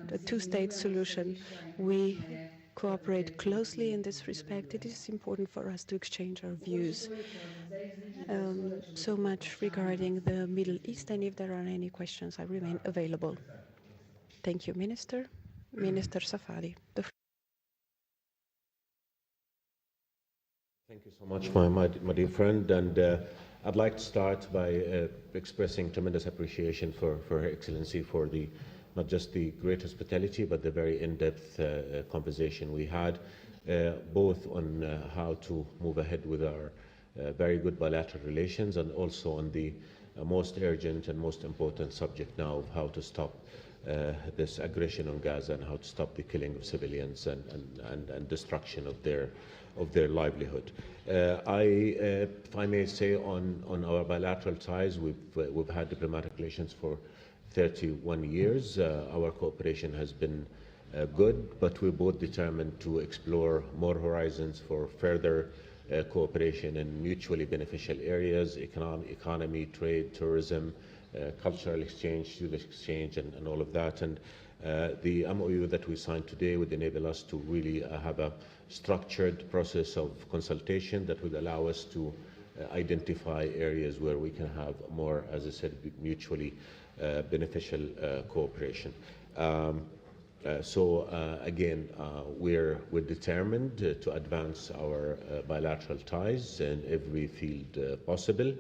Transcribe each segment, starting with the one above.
the two-state solution. We cooperate closely in this respect. It is important for us to exchange our views. So much regarding the Middle East, and if there are any questions, I remain available. Thank you, Minister. Minister Safadi. Thank you so much, my dear friend. And I'd like to start by expressing tremendous appreciation for Her Excellency for not just the great hospitality, but the very in-depth conversation we had, both on how to move ahead with our very good bilateral relations, and also on the most urgent and most important subject now of how to stop this aggression on Gaza and how to stop the killing of civilians and destruction of their livelihood. If I may say, on our bilateral ties, we've had diplomatic relations for 31 years. Our cooperation has been good, but we're both determined to explore more horizons for further cooperation in mutually beneficial areas: economy, trade, tourism, cultural exchange, student exchange, and all of that. And the MOU that we signed today would enable us to really have a structured process of consultation that would allow us to identify areas where we can have more, as I said, mutually beneficial cooperation. Again, we're determined to advance our bilateral ties in every field possible,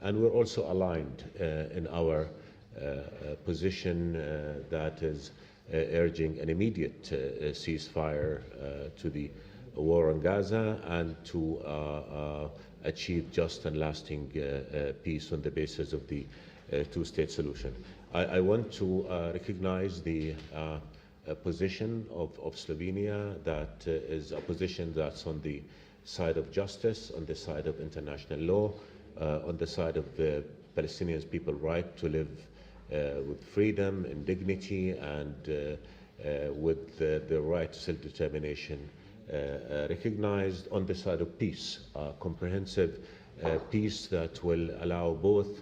and we're also aligned in our position that is urging an immediate ceasefire to the war on Gaza and to achieve just and lasting peace on the basis of the two-state solution. I want to recognize the position of Slovenia, that is a position that's on the side of justice, on the side of international law, on the side of the Palestinians' people's right to live with freedom and dignity, and with the right to self-determination recognized, on the side of peace, comprehensive peace that will allow both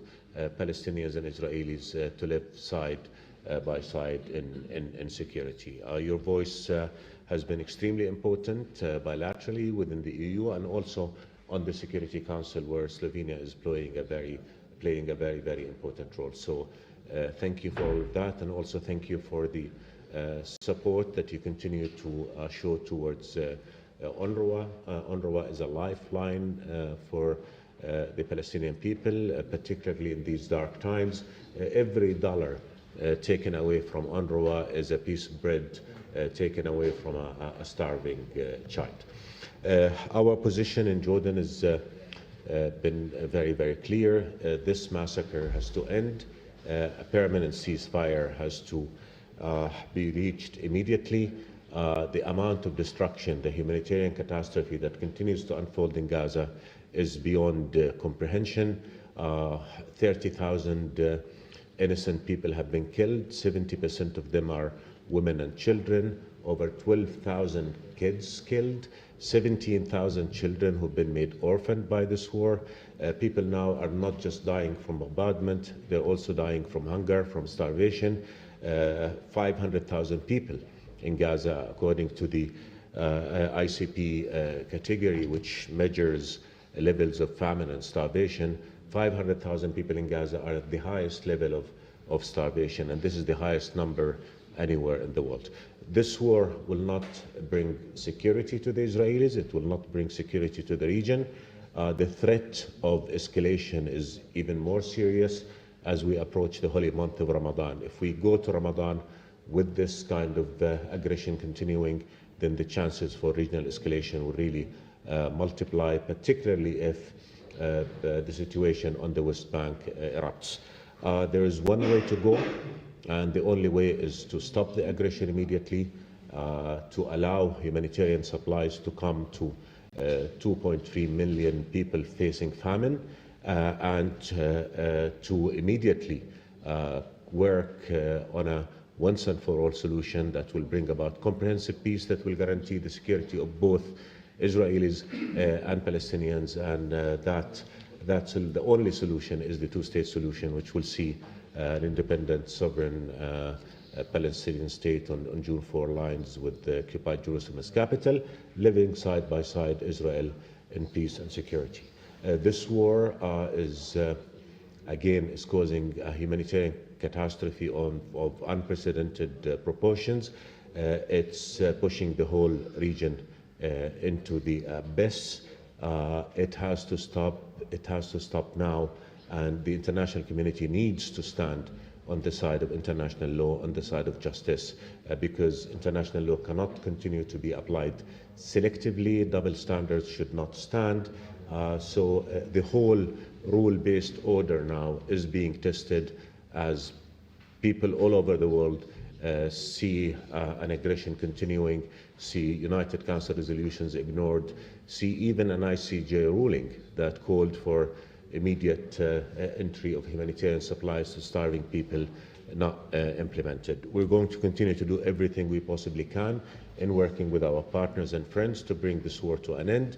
Palestinians and Israelis to live side by side in security. Your voice has been extremely important bilaterally within the EU and also on the Security Council, where Slovenia is playing a very, very important role. So thank you for that, and also thank you for the support that you continue to show towards UNRWA. UNRWA is a lifeline for the Palestinian people, particularly in these dark times. Every dollar taken away from UNRWA is a piece of bread taken away from a starving child. Our position in Jordan has been very, very clear. This massacre has to end. A permanent ceasefire has to be reached immediately. The amount of destruction, the humanitarian catastrophe that continues to unfold in Gaza is beyond comprehension. 30,000 innocent people have been killed. 70% of them are women and children. Over 12,000 kids killed. 17,000 children who've been made orphaned by this war. People now are not just dying from bombardment, they're also dying from hunger, from starvation. 500,000 people in Gaza, according to the ICP category, which measures levels of famine and starvation. 500,000 people in Gaza are at the highest level of starvation, and this is the highest number anywhere in the world. This war will not bring security to the Israelis. It will not bring security to the region. The threat of escalation is even more serious as we approach the holy month of Ramadan. If we go to Ramadan with this kind of aggression continuing, then the chances for regional escalation will really multiply, particularly if the situation on the West Bank erupts. There is one way to go, and the only way is to stop the aggression immediately, to allow humanitarian supplies to come to 2.3 million people facing famine, and to immediately work on a once and for all solution that will bring about comprehensive peace that will guarantee the security of both Israelis and Palestinians, and that's the only solution is the two-state solution, which will see an independent, sovereign Palestinian state on June 4 lines with the occupied Jerusalem as capital, living side by side Israel in peace and security. This war is causing a humanitarian catastrophe of unprecedented proportions. It's pushing the whole region into the abyss. It has to stop. It has to stop now, and the international community needs to stand on the side of international law, on the side of justice, because international law cannot continue to be applied selectively. Double standards should not stand. So the whole rule-based order now is being tested as people all over the world see an aggression continuing, see United Council resolutions ignored, see even an ICJ ruling that called for immediate entry of humanitarian supplies to starving people not implemented. We're going to continue to do everything we possibly can in working with our partners and friends to bring this war to an end,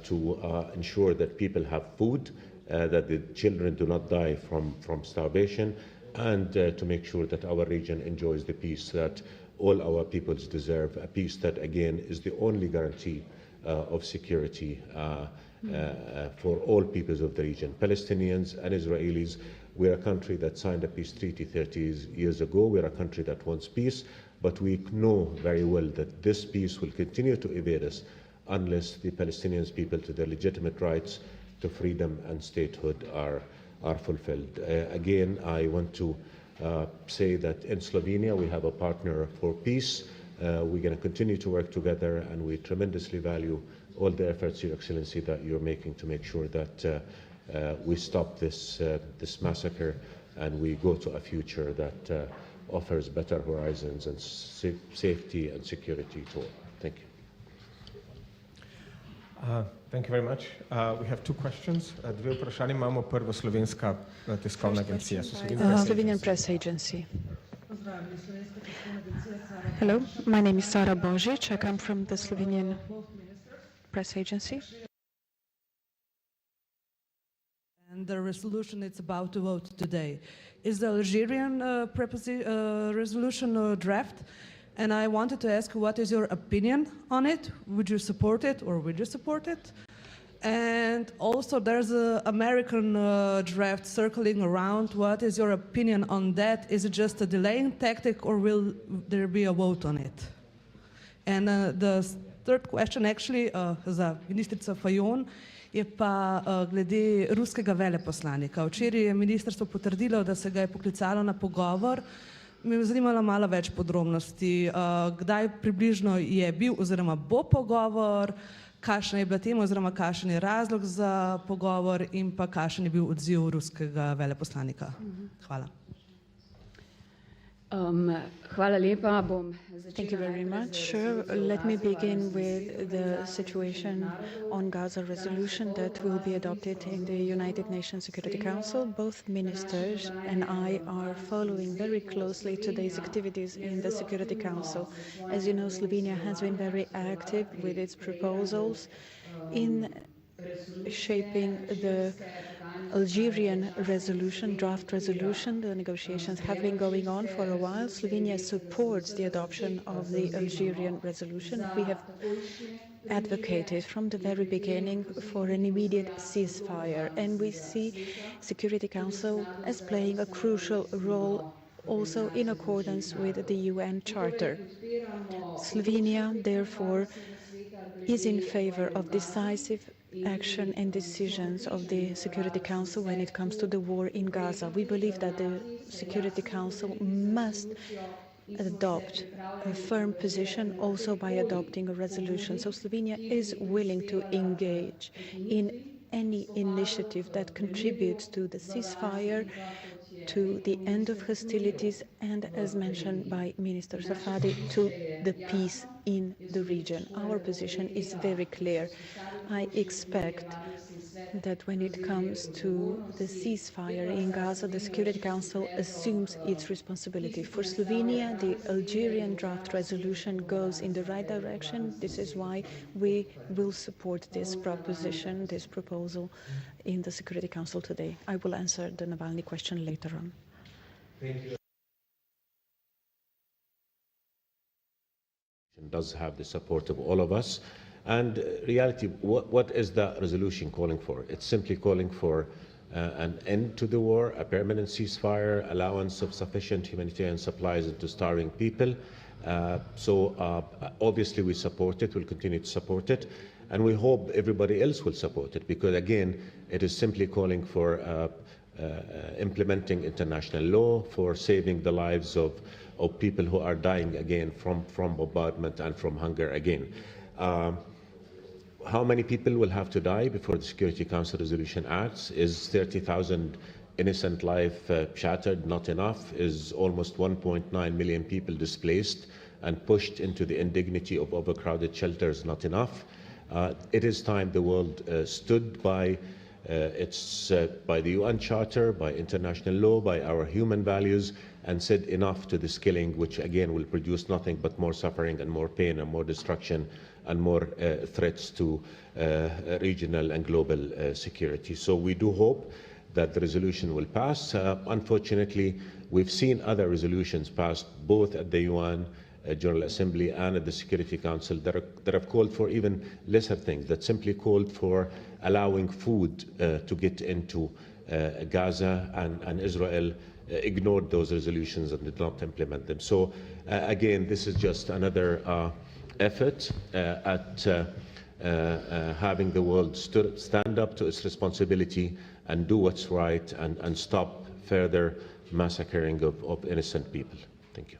to ensure that people have food, that the children do not die from starvation, and to make sure that our region enjoys the peace that all our peoples deserve, a peace that, again, is the only guarantee of security for all peoples of the region, Palestinians and Israelis. We're a country that signed a peace treaty 30 years ago. We're a country that wants peace, but we know very well that this peace will continue to evade us unless the Palestinian people, to their legitimate rights to freedom and statehood, are fulfilled. Again, I want to say that in Slovenia we have a partner for peace. We're going to continue to work together, and we tremendously value all the efforts, Your Excellency, that you're making to make sure that we stop this massacre and we go to a future that offers better horizons and safety and security to all. Thank you. Thank you very much. We have two questions. Dve vprašanje imamo. Prvo slovenska tiskovna agencija. Slovenian Press Agency. Hello, my name is Sara Božič. I come from the Slovenian Press Agency. And the resolution it's about to vote today is the Algerian resolution draft. And I wanted to ask, what is your opinion on it? Would you support it or would you support it? And also there's an American draft circling around. What is your opinion on that? Is it just a delaying tactic or will there be a vote on it? And the third question actually za ministrico Fajon je pa glede ruskega veleposlanika. Včeraj je ministrstvo potrdilo, da se ga je poklicalo na pogovor. Me je zanimalo malo več podrobnosti, kdaj približno je bil oziroma bo pogovor, kakšna je bila tema oziroma kakšen je razlog za pogovor in pa kakšen je bil odziv ruskega veleposlanika. Hvala. Hvala lepa. Thank you very much. Let me begin with the situation on Gaza resolution that will be adopted in the United Nations Security Council. Both ministers and I are following very closely today's activities in the Security Council. As you know, Slovenia has been very active with its proposals in shaping the Algerian resolution, draft resolution. The negotiations have been going on for a while. Slovenia supports the adoption of the Algerian resolution. We have advocated from the very beginning for an immediate ceasefire, and we see Security Council as playing a crucial role also in accordance with the UN Charter. Slovenia, therefore, is in favor of decisive action and decisions of the Security Council when it comes to the war in Gaza. We believe that the Security Council must adopt a firm position also by adopting a resolution. So Slovenia is willing to engage in any initiative that contributes to the ceasefire, to the end of hostilities, and, as mentioned by Minister Safadi, to the peace in the region. Our position is very clear. I expect that when it comes to the ceasefire in Gaza, the Security Council assumes its responsibility. For Slovenia, the Algerian draft resolution goes in the right direction. This is why we will support this proposition, this proposal in the Security Council today. I will answer the Navalny question later on. Thank you. does have the support of all of us. And reality, what is the resolution calling for? It's simply calling for an end to the war, a permanent ceasefire, allowance of sufficient humanitarian supplies into starving people. Obviously we support it, we'll continue to support it, and we hope everybody else will support it, because again, it is simply calling for implementing international law, for saving the lives of people who are dying again from bombardment and from hunger again. How many people will have to die before the Security Council resolution acts? Is 30,000 innocent life shattered not enough? Is almost 1.9 million people displaced and pushed into the indignity of overcrowded shelters not enough? It is time the world stood by by the UN Charter, by international law, by our human values, and said enough to this killing, which again will produce nothing but more suffering and more pain and more destruction and more threats to regional and global security. So we do hope that the resolution will pass. Unfortunately, we've seen other resolutions passed both at the UN General Assembly and at the Security Council that have called for even lesser things, that simply called for allowing food to get into Gaza, and Israel ignored those resolutions and did not implement them. So again, this is just another effort at having the world stand up to its responsibility and do what's right and stop further massacring of innocent people. Thank you.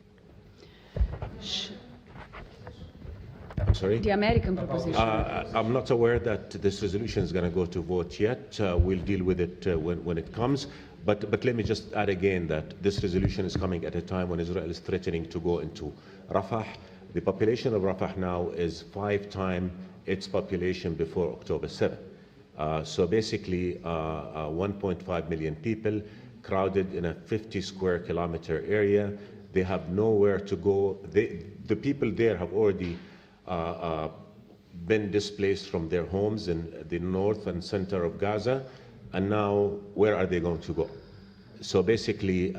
I'm sorry? The American proposition. I'm not aware that this resolution is going to go to vote yet. We'll deal with it when it comes. But let me just add again that this resolution is coming at a time when Israel is threatening to go into Rafah. The population of Rafah now is 5 times its population before October 7. So basically 1.5 million people crowded in a 50 square kilometer area. They have nowhere to go. The people there have already been displaced from their homes in the north and center of Gaza, and now where are they going to go? So basically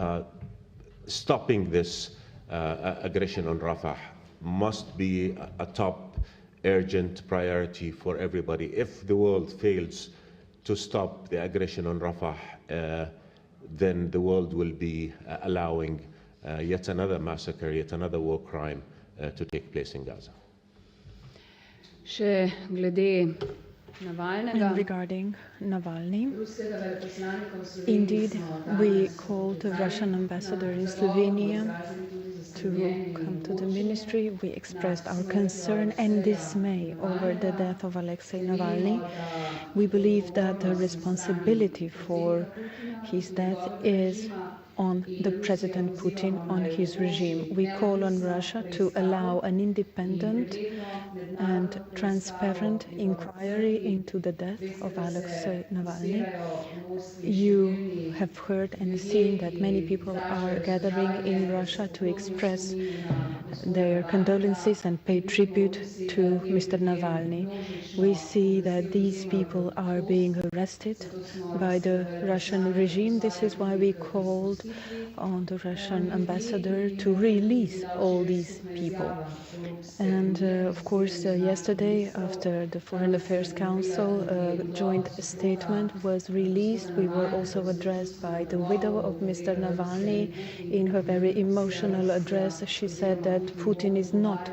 stopping this aggression on Rafah must be a top urgent priority for everybody. If the world fails to stop the aggression on Rafah, then the world will be allowing yet another massacre, yet another war crime to take place in Gaza. Regarding Navalny, indeed, we called the Russian ambassador in Slovenia to come to the ministry. We expressed our concern and dismay over the death of Alexei Navalny. We believe that the responsibility for his death is on the President Putin, on his regime. We call on Russia to allow an independent and transparent inquiry into the death of Alexei Navalny. You have heard and seen that many people are gathering in Russia to express their condolences and pay tribute to Mr. Navalny. We see that these people are being arrested by the Russian regime. This is why we called on the Russian ambassador to release all these people. And of course, yesterday, after the Foreign Affairs Council, a joint statement was released. We were also addressed by the widow of Mr. Navalny. In her very emotional address, she said that Putin is not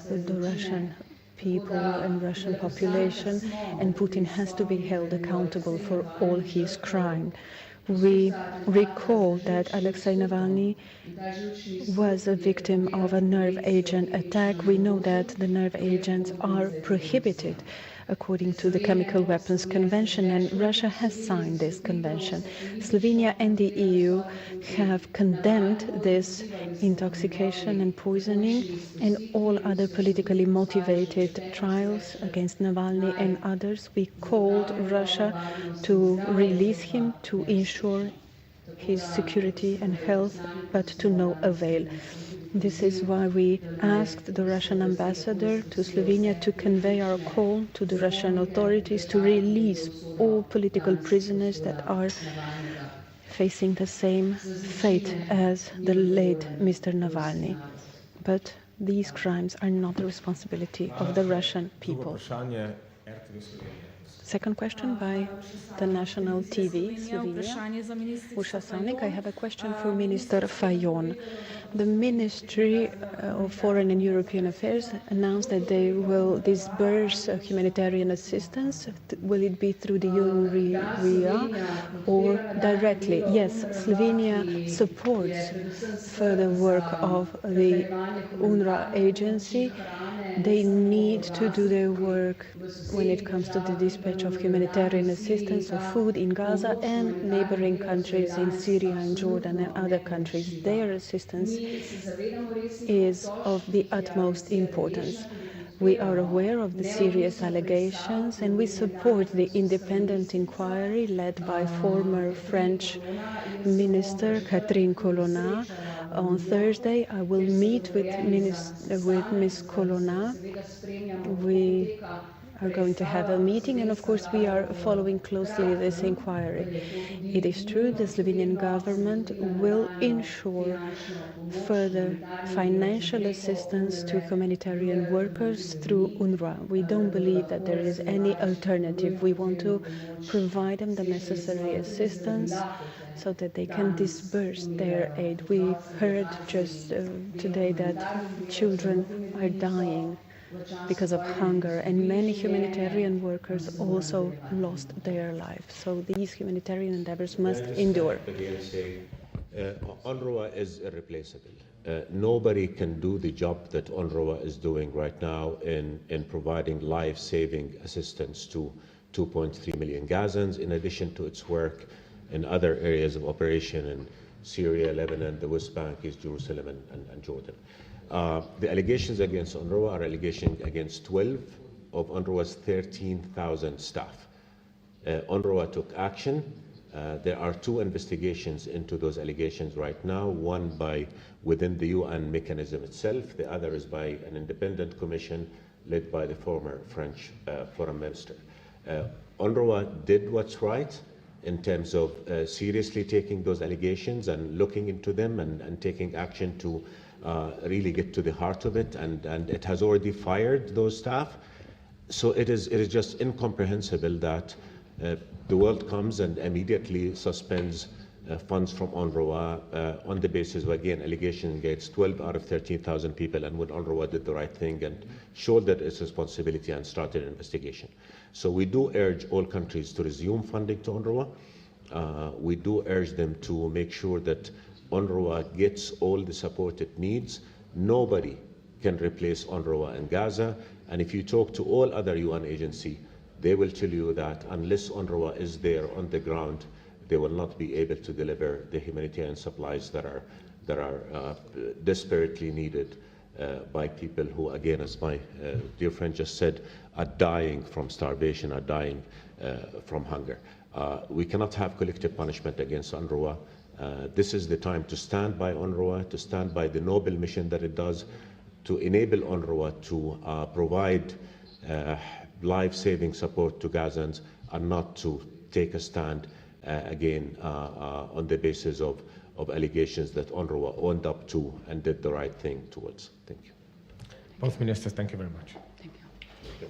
the Russian people and Russian population, and Putin has to be held accountable for all his crimes. We recall that Alexei Navalny was a victim of a nerve agent attack. We know that the nerve agents are prohibited according to the Chemical Weapons Convention, and Russia has signed this convention. Slovenia and the EU have condemned this intoxication and poisoning and all other politically motivated trials against Navalny and others. We called Russia to release him, to ensure his security and health, but to no avail. This is why we asked the Russian ambassador to Slovenia to convey our call to the Russian authorities to release all political prisoners that are facing the same fate as the late Mr. Navalny. But These crimes are not the responsibility of the Russian people. Second question by the national TV, Slovenia. I have a question for Minister Fajon. The Ministry of Foreign and European Affairs announced that they will disburse humanitarian assistance. Will it be through the UNRWA or directly? Yes, Slovenia supports further work of the UNRWA agency. They need to do their work when it comes to the dispatch of humanitarian assistance of food in Gaza and neighboring countries in Syria and Jordan and other countries. Their assistance is of the utmost importance. We are aware of the serious allegations and we support the independent inquiry led by former French Minister Catherine Colonna. On Thursday, I will meet with Ms. Colonna. We are going to have a meeting, and of course we are following closely this inquiry. It is true the Slovenian government will ensure further financial assistance to humanitarian workers through UNRWA. We don't believe that there is any alternative. We want to provide them the necessary assistance so that they can disburse their aid. We heard just today that children are dying because of hunger, and many humanitarian workers also lost their lives. So these humanitarian endeavors must endure. UNRWA is irreplaceable. Nobody can do the job that UNRWA is doing right now in providing life-saving assistance to 2.3 million Gazans, in addition to its work in other areas of operation in Syria, Lebanon, the West Bank, East Jerusalem, and Jordan. The allegations against UNRWA are allegations against 12 of UNRWA's 13,000 staff. UNRWA took action. There are 2 investigations into those allegations right now, one by within the UN mechanism itself, the other is by an independent commission led by the former French foreign minister. UNRWA did what's right in terms of seriously taking those allegations and looking into them and taking action to really get to the heart of it, and it has already fired those staff. So it is just incomprehensible that the world comes and immediately suspends funds from UNRWA on the basis of, again, allegations against 12 out of 13,000 people, and when UNRWA did the right thing and shouldered its responsibility and started an investigation. So we do urge all countries to resume funding to UNRWA. We do urge them to make sure that UNRWA gets all the support it needs. Nobody can replace UNRWA in Gaza, and if you talk to all other UN agencies, they will tell you that unless UNRWA is there on the ground, they will not be able to deliver the humanitarian supplies that are desperately needed by people who, again, as my dear friend just said, are dying from starvation, are dying from hunger. We cannot have collective punishment against UNRWA. This is the time to stand by UNRWA, to stand by the noble mission that it does, to enable UNRWA to provide life-saving support to Gazans, and not to take a stand again on the basis of allegations that UNRWA owned up to and did the right thing towards. Thank you. Both ministers, thank you very much. Thank you.